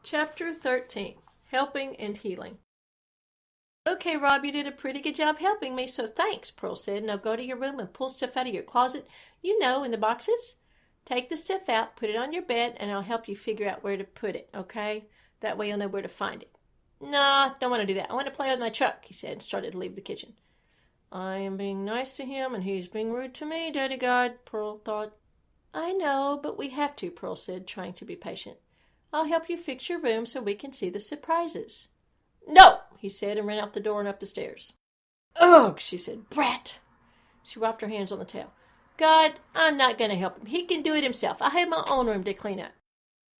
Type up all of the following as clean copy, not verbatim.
Chapter 13. Helping and Healing. "Okay, Rob, you did a pretty good job helping me, so thanks," Pearl said. "Now go to your room and pull stuff out of your closet. You know, in the boxes. Take the stuff out, put it on your bed, and I'll help you figure out where to put it, okay? That way you'll know where to find it." "Nah, don't want to do that. I want to play with my truck," he said, and started to leave the kitchen. "I am being nice to him, and he's being rude to me, Daddy God," Pearl thought. "I know, but we have to," Pearl said, trying to be patient. "I'll help you fix your room so we can see the surprises." "No," he said, and ran out the door and up the stairs. "Ugh," she said. "Brat." She wiped her hands on the towel. "God, I'm not going to help him. He can do it himself. I have my own room to clean up."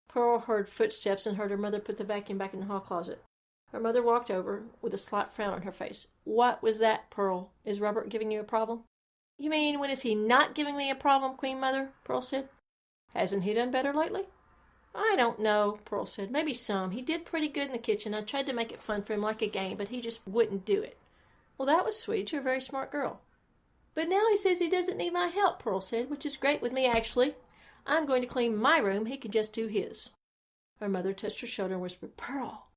Pearl heard footsteps and heard her mother put the vacuum back in the hall closet. Her mother walked over with a slight frown on her face. "What was that, Pearl? Is Robert giving you a problem?" "You mean, when is he not giving me a problem, Queen Mother?" Pearl said. "Hasn't he done better lately?" "I don't know," Pearl said. "Maybe some. He did pretty good in the kitchen. I tried to make it fun for him like a game, but he just wouldn't do it." "Well, that was sweet. You're a very smart girl." "But now he says he doesn't need my help," Pearl said, "which is great with me, actually. I'm going to clean my room. He can just do his." Her mother touched her shoulder and whispered, "Pearl,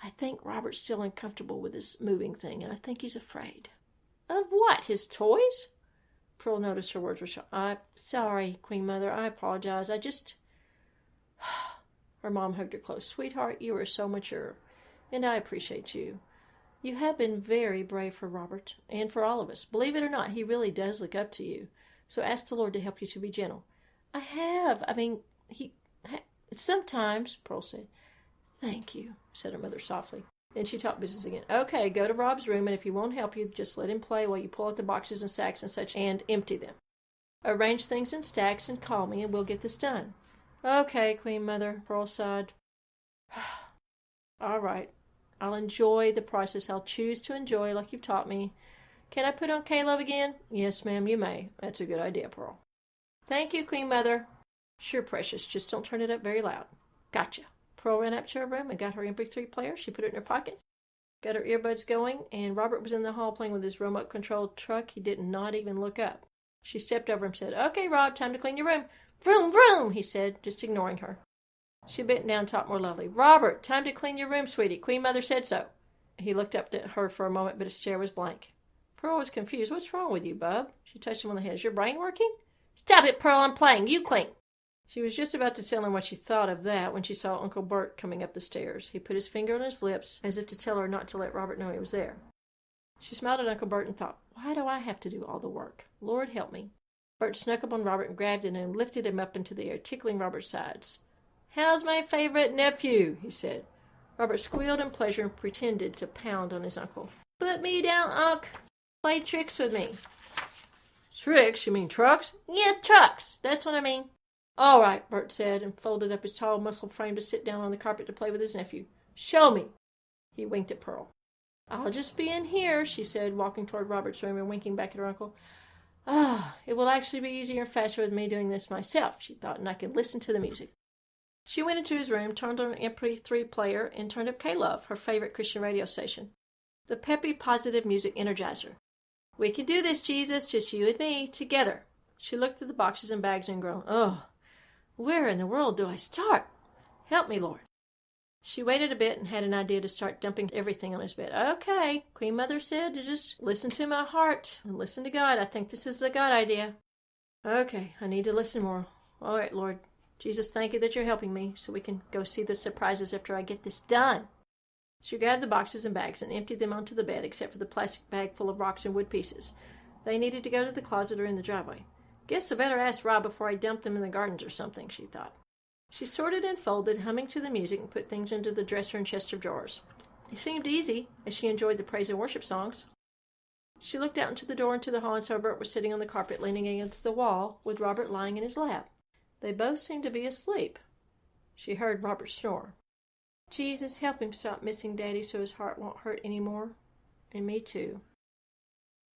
I think Robert's still uncomfortable with this moving thing, and I think he's afraid." "Of what? His toys?" Pearl noticed her words were sharp. "I'm sorry, Queen Mother. I apologize. I just..." Her mom hugged her close. "Sweetheart, you are so mature, and I appreciate you. You have been very brave for Robert, and for all of us. Believe it or not, he really does look up to you. So ask the Lord to help you to be gentle." "I have. Sometimes," Pearl said. "Thank you," said her mother softly. Then she talked business again. "Okay, go to Rob's room, and if he won't help you, just let him play while you pull out the boxes and sacks and such and empty them. Arrange things in stacks and call me, and we'll get this done." "Okay, Queen Mother," Pearl sighed. "All right. I'll enjoy the process. I'll choose to enjoy like you've taught me. Can I put on K-Love again?" "Yes, ma'am, you may." "That's a good idea, Pearl." "Thank you, Queen Mother." "Sure, precious. Just don't turn it up very loud." "Gotcha." Pearl ran up to her room and got her MP3 player. She put it in her pocket, got her earbuds going, and Robert was in the hall playing with his remote-controlled truck. He did not even look up. She stepped over and said, "Okay, Rob, time to clean your room." "Vroom, vroom," he said, just ignoring her. She bent down and talked more loudly. "Robert, time to clean your room, sweetie. Queen Mother said so." He looked up at her for a moment, but his stare was blank. Pearl was confused. "What's wrong with you, bub?" She touched him on the head. "Is your brain working?" "Stop it, Pearl. I'm playing. You clean." She was just about to tell him what she thought of that when she saw Uncle Bert coming up the stairs. He put his finger on his lips as if to tell her not to let Robert know he was there. She smiled at Uncle Bert and thought, "Why do I have to do all the work? Lord help me." Bert snuck up on Robert and grabbed him and lifted him up into the air, tickling Robert's sides. "How's my favorite nephew?" he said. Robert squealed in pleasure and pretended to pound on his uncle. "Put me down, Unc. Play tricks with me." "Tricks? You mean trucks?" "Yes, trucks. That's what I mean." "All right," Bert said, and folded up his tall, muscled frame to sit down on the carpet to play with his nephew. "Show me." He winked at Pearl. "I'll just be in here," she said, walking toward Robert's room and winking back at her uncle. It will actually be easier and faster with me doing this myself," she thought, "and I can listen to the music." She went into his room, turned on an MP3 player, and turned up K-Love, her favorite Christian radio station. The peppy, positive music energized her. "We can do this, Jesus, just you and me, together." She looked through the boxes and bags and groaned, "Oh, where in the world do I start? Help me, Lord." She waited a bit and had an idea to start dumping everything on his bed. "Okay," Queen Mother said, "to just listen to my heart and listen to God. I think this is a God idea." "Okay, I need to listen more. All right, Lord. Jesus, thank you that you're helping me so we can go see the surprises after I get this done." She grabbed the boxes and bags and emptied them onto the bed, except for the plastic bag full of rocks and wood pieces. They needed to go to the closet or in the driveway. "Guess I better ask Rob before I dump them in the gardens or something," she thought. She sorted and folded, humming to the music, and put things into the dresser and chest of drawers. It seemed easy, as she enjoyed the praise and worship songs. She looked out into the door into the hall and saw Bert was sitting on the carpet, leaning against the wall, with Robert lying in his lap. They both seemed to be asleep. She heard Robert snore. "Jesus, help him stop missing Daddy so his heart won't hurt any more. And me too."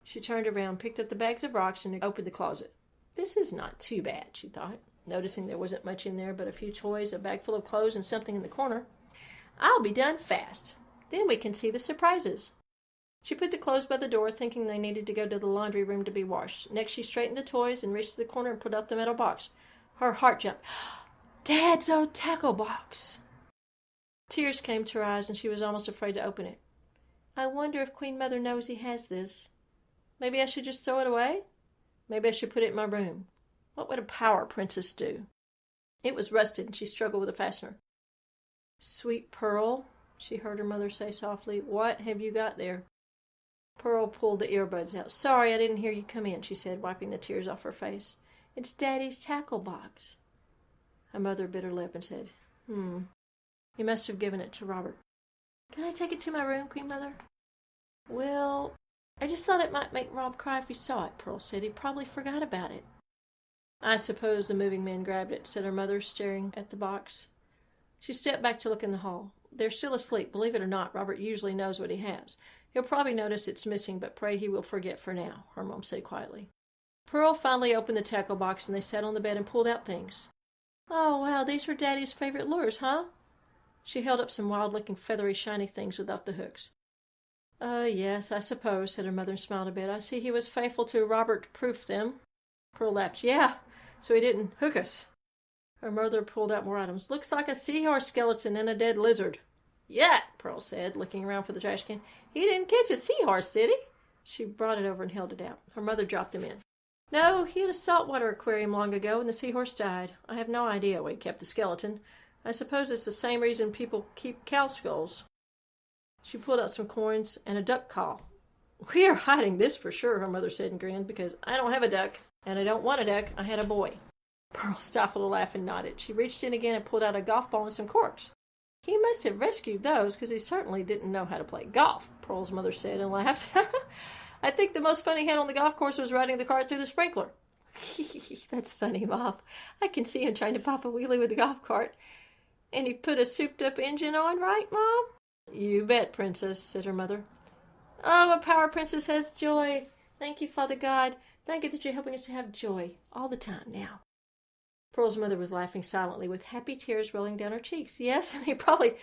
She turned around, picked up the bags of rocks, and opened the closet. "This is not too bad," she thought, noticing there wasn't much in there but a few toys, a bag full of clothes, and something in the corner. "I'll be done fast. Then we can see the surprises." She put the clothes by the door, thinking they needed to go to the laundry room to be washed. Next, she straightened the toys and reached to the corner and pulled out the metal box. Her heart jumped. Dad's old tackle box! Tears came to her eyes, and she was almost afraid to open it. I wonder if Queen Mother knows he has this. Maybe I should just throw it away? Maybe I should put it in my room. What would a power princess do? It was rusted, and she struggled with the fastener. Sweet Pearl, she heard her mother say softly, what have you got there? Pearl pulled the earbuds out. Sorry, I didn't hear you come in, she said, wiping the tears off her face. It's Daddy's tackle box. Her mother bit her lip and said, You must have given it to Robert. Can I take it to my room, Queen Mother? Well, I just thought it might make Rob cry if he saw it, Pearl said. He probably forgot about it. I suppose the moving man grabbed it, said her mother, staring at the box. She stepped back to look in the hall. They're still asleep. Believe it or not, Robert usually knows what he has. He'll probably notice it's missing, but pray he will forget for now, her mom said quietly. Pearl finally opened the tackle box, and they sat on the bed and pulled out things. Oh, wow, these were Daddy's favorite lures, huh? She held up some wild-looking, feathery, shiny things without the hooks. Yes, I suppose, said her mother and smiled a bit. I see he was faithful to Robert to proof them. Pearl laughed. Yeah, so he didn't hook us. Her mother pulled out more items. Looks like a seahorse skeleton and a dead lizard. Yeah, Pearl said, looking around for the trash can. He didn't catch a seahorse, did he? She brought it over and held it out. Her mother dropped them in. No, he had a saltwater aquarium long ago, and the seahorse died. I have no idea why he kept the skeleton. I suppose it's the same reason people keep cow skulls. She pulled out some coins and a duck call. We are hiding this for sure, her mother said and grinned, because I don't have a duck, and I don't want a duck. I had a boy. Pearl stifled a laugh and nodded. She reached in again and pulled out a golf ball and some corks. He must have rescued those, because he certainly didn't know how to play golf, Pearl's mother said and laughed. I think the most fun he had on the golf course was riding the cart through the sprinkler. That's funny, Mom. I can see him trying to pop a wheelie with the golf cart. And he put a souped-up engine on, right, Mom? You bet, Princess, said her mother. Oh, a power princess has joy. Thank you, Father God. Thank you that you're helping us to have joy all the time now. Pearl's mother was laughing silently, with happy tears rolling down her cheeks. Yes, and he probably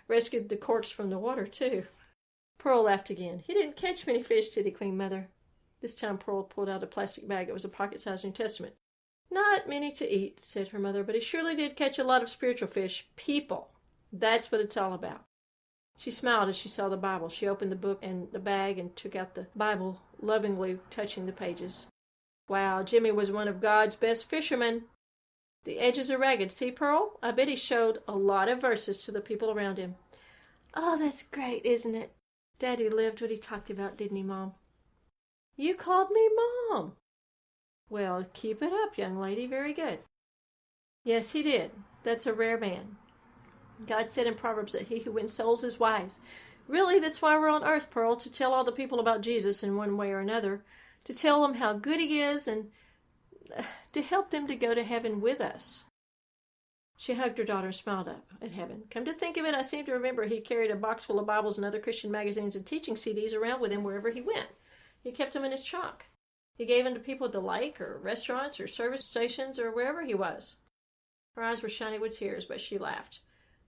rescued the corks from the water, too. Pearl laughed again. He didn't catch many fish, did he, Queen Mother? This time Pearl pulled out a plastic bag. It was a pocket-sized New Testament. Not many to eat, said her mother, but he surely did catch a lot of spiritual fish. People. That's what it's all about. She smiled as she saw the Bible. She opened the book and the bag and took out the Bible, lovingly touching the pages. Wow, Jimmy was one of God's best fishermen. The edges are ragged. See, Pearl? I bet he showed a lot of verses to the people around him. Oh, that's great, isn't it? Daddy lived what he talked about, didn't he, Mom? You called me Mom. Well, keep it up, young lady. Very good. Yes, he did. That's a rare man. God said in Proverbs that he who wins souls is wise. Really, that's why we're on earth, Pearl, to tell all the people about Jesus in one way or another, to tell them how good he is and to help them to go to heaven with us. She hugged her daughter and smiled up at heaven. Come to think of it, I seem to remember he carried a box full of Bibles and other Christian magazines and teaching CDs around with him wherever he went. He kept them in his trunk. He gave them to people at the lake or restaurants or service stations or wherever he was. Her eyes were shiny with tears, but she laughed.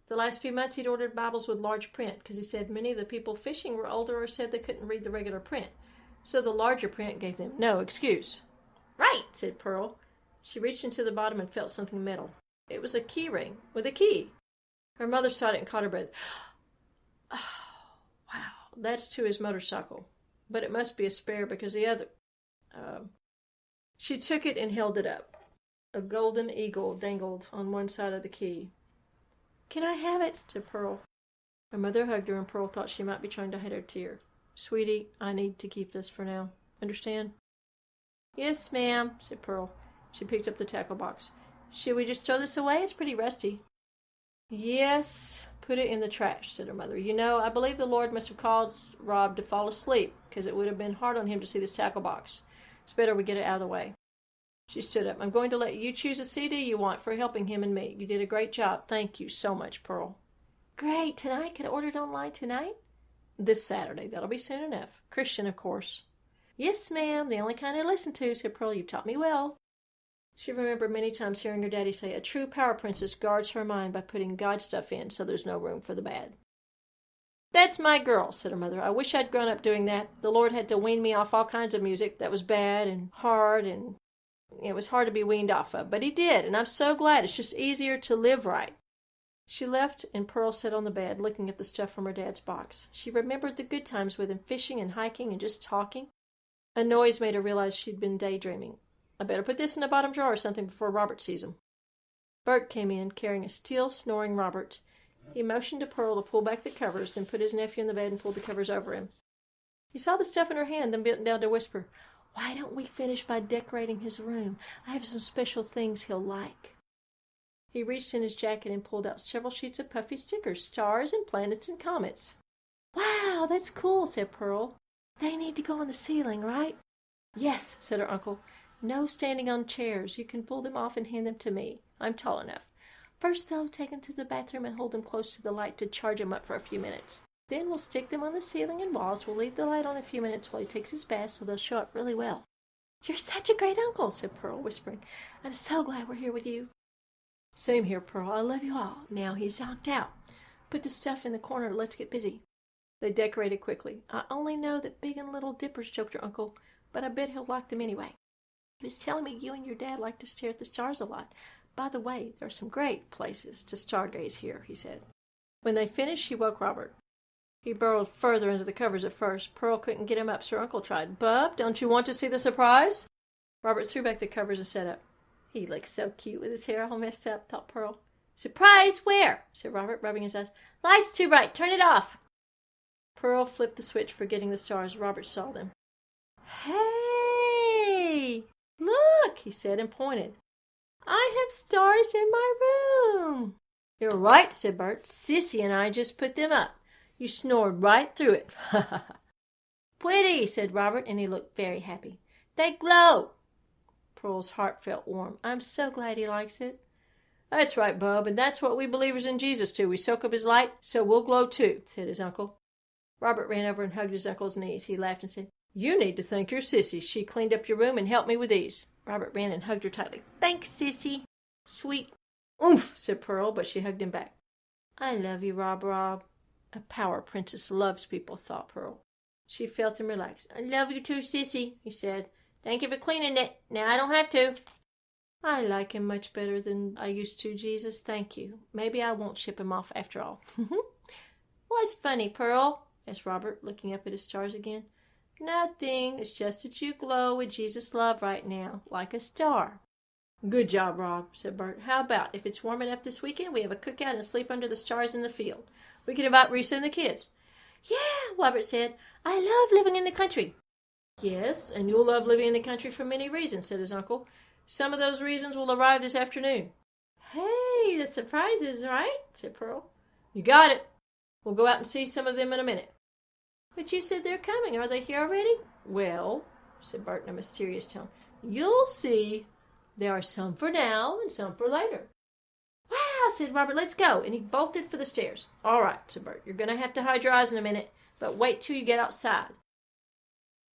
The last few months he'd ordered Bibles with large print because he said many of the people fishing were older or said they couldn't read the regular print. So the larger print gave them no excuse. Right, said Pearl. She reached into the bottom and felt something metal. It was a key ring with a key. Her mother saw it and caught her breath. Oh, wow, that's to his motorcycle. But it must be a spare because the other... She took it and held it up. A golden eagle dangled on one side of the key. Can I have it? Said Pearl. Her mother hugged her and Pearl thought she might be trying to hide her tear. Sweetie, I need to keep this for now. Understand? Yes, ma'am, said Pearl. She picked up the tackle box. Should we just throw this away? It's pretty rusty. Yes, put it in the trash, said her mother. You know, I believe the Lord must have caused Rob to fall asleep, because it would have been hard on him to see this tackle box. It's better we get it out of the way. She stood up. I'm going to let you choose a CD you want for helping him and me. You did a great job. Thank you so much, Pearl. Great. Tonight? Can I order it online tonight? This Saturday. That'll be soon enough. Christian, of course. Yes, ma'am. The only kind I listen to, said Pearl. You've taught me well. She remembered many times hearing her daddy say, a true power princess guards her mind by putting God stuff in so there's no room for the bad. That's my girl, said her mother. I wish I'd grown up doing that. The Lord had to wean me off all kinds of music that was bad and hard, and it was hard to be weaned off of. But he did, and I'm so glad. It's just easier to live right. She left, and Pearl sat on the bed, looking at the stuff from her dad's box. She remembered the good times with him, fishing and hiking and just talking. A noise made her realize she'd been daydreaming. I better put this in the bottom drawer or something before Robert sees him. Bert came in, carrying a still snoring Robert. He motioned to Pearl to pull back the covers, then put his nephew in the bed and pulled the covers over him. He saw the stuff in her hand, then bent down to whisper, "Why don't we finish by decorating his room? I have some special things he'll like." He reached in his jacket and pulled out several sheets of puffy stickers, stars and planets and comets. "Wow, that's cool," said Pearl. "They need to go on the ceiling, right?" "Yes," said her uncle. "No standing on chairs. You can pull them off and hand them to me. I'm tall enough. First, though, take them to the bathroom and hold them close to the light to charge them up for a few minutes. Then we'll stick them on the ceiling and walls. We'll leave the light on a few minutes while he takes his bath so they'll show up really well." "You're such a great uncle," said Pearl, whispering. "I'm so glad we're here with you." "Same here, Pearl. I love you all. Now he's zonked out. Put the stuff in the corner. Let's get busy." They decorated quickly. "I only know that Big and Little Dippers," joked your uncle, "but I bet he'll like them anyway. He was telling me you and your dad like to stare at the stars a lot. By the way, there are some great places to stargaze here," he said. When they finished, she woke Robert. He burrowed further into the covers at first. Pearl couldn't get him up, so her uncle tried. "Bub, don't you want to see the surprise?" Robert threw back the covers and sat up. "He looks so cute with his hair all messed up," thought Pearl. "Surprise where?" said Robert, rubbing his eyes. "Light's too bright. Turn it off." Pearl flipped the switch, forgetting the stars. Robert saw them. "Hey, look," he said and pointed. "I have stars in my room." "You're right," said Bert. "Sissy and I just put them up. You snored right through it." "Pretty," said Robert, and he looked very happy. "They glow." Pearl's heart felt warm. "I'm so glad he likes it." "That's right, Bub, and that's what we believers in Jesus do. We soak up his light, so we'll glow too," said his uncle. Robert ran over and hugged his uncle's knees. He laughed and said, "You need to thank your Sissy. She cleaned up your room and helped me with these." Robert ran and hugged her tightly. "Thanks, Sissy." "Sweet." "Oomph," said Pearl, but she hugged him back. "I love you, Rob. A power princess loves people," thought Pearl. She felt him relax. "I love you too, Sissy," he said. "Thank you for cleaning it. Now I don't have to." "I like him much better than I used to, Jesus. Thank you. Maybe I won't ship him off after all." "What's funny, Pearl?" asked Robert, looking up at his stars again. "Nothing. It's just that you glow with Jesus' love right now, like a star." "Good job, Rob," said Bert. "How about, if it's warm enough this weekend, we have a cookout and sleep under the stars in the field? We can invite Risa and the kids." "Yeah," Robert said. "I love living in the country." "Yes, and you'll love living in the country for many reasons," said his uncle. "Some of those reasons will arrive this afternoon." "Hey, the surprises, right?" said Pearl. "You got it. We'll go out and see some of them in a minute." "But you said they're coming. Are they here already?" "Well," said Bert in a mysterious tone, "you'll see. There are some for now and some for later." "Wow," said Robert. "Let's go." And he bolted for the stairs. "All right," said Bert. "You're going to have to hide your eyes in a minute, but wait till you get outside.